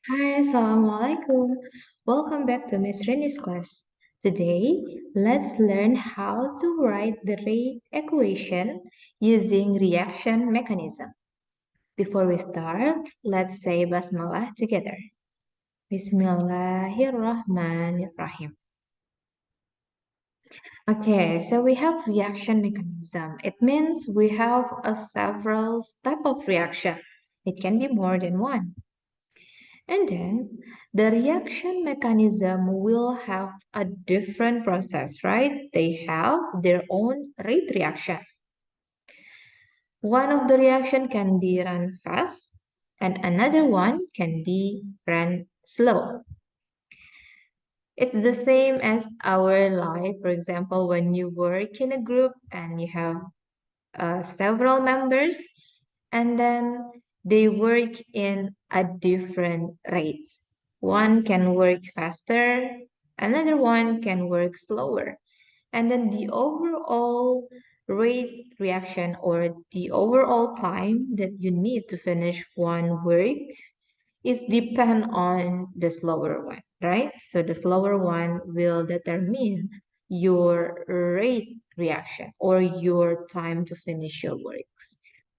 Hi, Assalamualaikum. Welcome back to Miss Reni's class. Today, let's learn how to write the rate equation using reaction mechanism. Before we start, let's say Basmalah together. Bismillahirrahmanirrahim. Okay, so we have reaction mechanism. It means we have a several type of reaction. It can be more than one. And then the reaction mechanism will have a different process, right? They have their own rate reaction. One of the reaction can be run fast and another one can be run slow. It's the same as our life. For example, when you work in a group and you have several members and then they work in a different rates. One can work faster, another one can work slower. And then the overall rate reaction or the overall time that you need to finish one work is depend on the slower one, right? So the slower one will determine your rate reaction or your time to finish your works.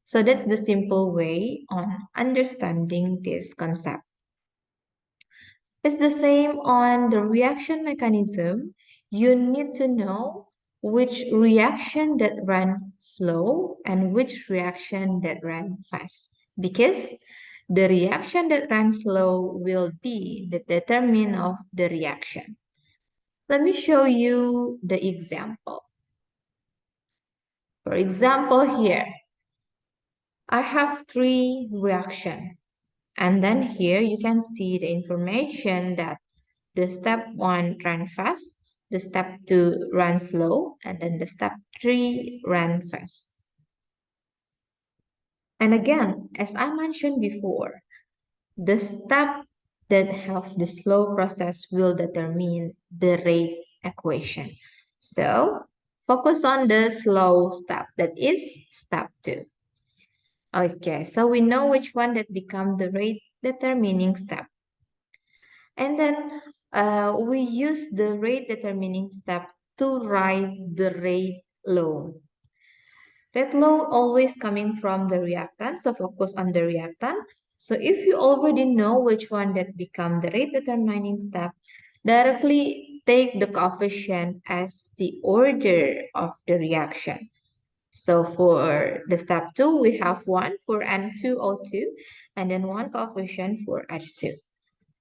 So that's the simple way on understanding this concept. It's the same on the reaction mechanism. You need to know which reaction that run slow and which reaction that run fast. Because the reaction that runs slow will be the determinant of the reaction. Let me show you the example. For example, here, I have three reactions. And then here you can see the information that the step 1 run fast, the step 2 run slow, and then the step 3 run fast. And again, as I mentioned before, the step that have the slow process will determine the rate equation. So focus on the slow step, that is step 2. Okay, so we know which one that become the rate determining step. And then we use the rate determining step to write the rate law. Rate law always coming from the reactant, so focus on the reactant. So if you already know which one that become the rate determining step, directly take the coefficient as the order of the reaction. So for the step 2, we have 1 for N2O2 and then 1 coefficient for H2.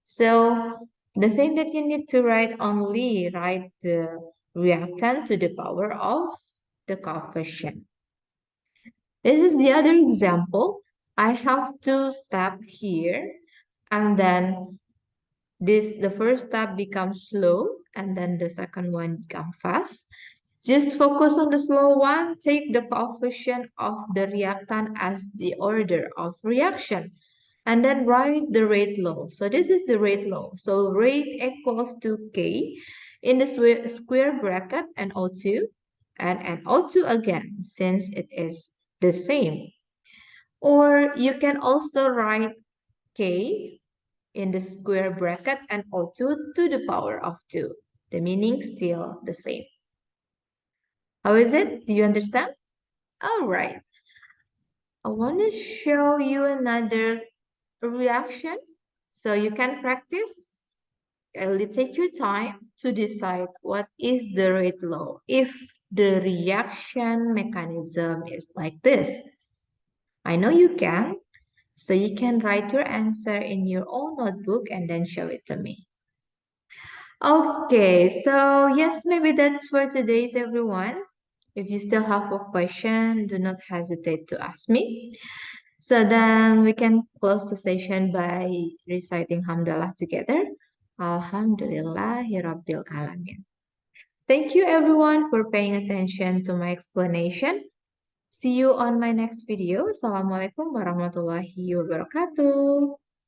So the thing that you need to write only write the reactant to the power of the coefficient. This is the other example. I have two steps here and then the first step becomes slow and then the second one becomes fast. Just focus on the slow one. Take the coefficient of the reactant as the order of reaction and then write the rate law. So this is the rate law. So rate equals to K in the square bracket and O2 and O2 again since it is the same. Or you can also write K in the square bracket and O2 to the power of 2. The meaning still the same. How is it? Do you understand? All right. I want to show you another reaction so you can practice. It'll take your time to decide what is the rate law if the reaction mechanism is like this. I know you can, so you can write your answer in your own notebook and then show it to me. Okay, so yes, maybe that's for today's everyone. If you still have a question, do not hesitate to ask me. So then we can close the session by reciting Hamdalah together. Alhamdulillahirabbil alamin. Thank you everyone for paying attention to my explanation. See you on my next video. Assalamualaikum warahmatullahi wabarakatuh.